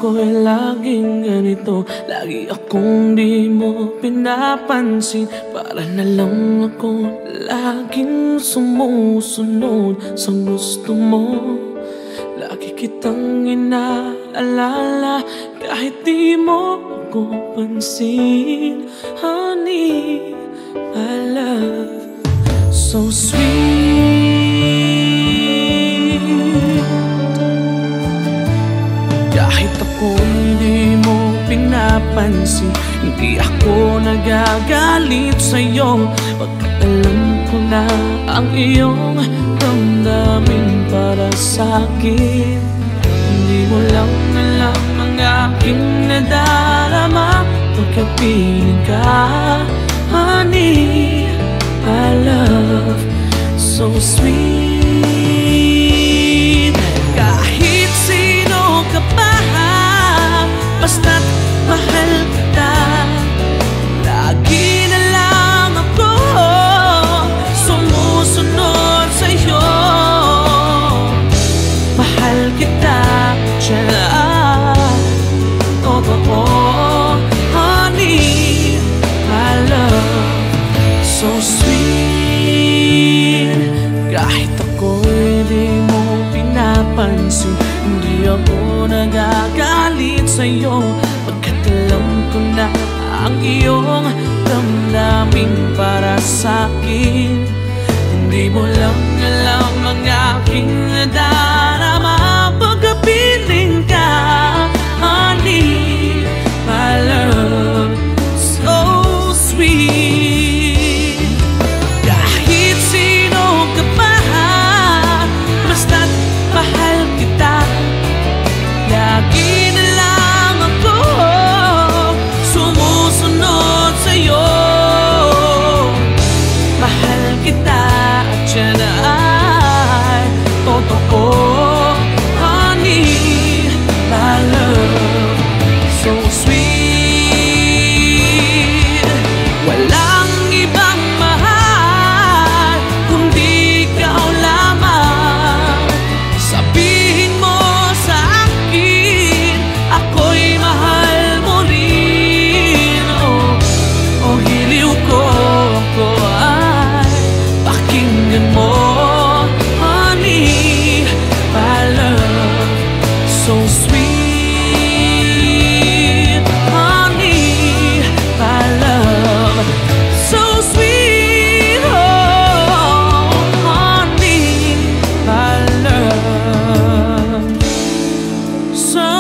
ako'y laging ganito. Lagi akong di mo pinapansin. Para na lang ako laging sumusunod sa gusto mo. Lagi kitang inaalala kahit di mo ako pansin. Honey, my love, so sweet. Kahit ako hindi mo pinapansin, hindi ako nagagalit sa'yo. Pagkat alam ko na ang iyong damdamin para sa'kin. Hindi mo lang alam ang aking nadarama pagkapiling ka. Honey, my love, so sweet. Kahit sino ka pa, basta't mahal kita. Lagi na lang ako sumusunod sa'yo. Mahal kita, totoo. Honey, my love, so sweet. Kahit ako'y di mo pinapansin, hindi ako nagagalit sa'yo. Pagkat alam ko na ang iyong damdamin para sa'kin. Hindi mo lang alam ang aking nadarama pagkapiling ka. Honey, my love, so sweet. Kahit sino ka pa, basta't mahal kita. Lagi na lang ako sumusunod sa'yo. Mahal kita at yan ay totoo. Honey, my love, so sweet. Walang ibang mahal kundi ikaw lamang. Sabihin mo sa akin, ako'y mahal mo rin. Oh, hiliw ko ako ay pakinggan mo. Honey, my love, so sweet. Honey, my love, so sweet. Oh, honey, my love, so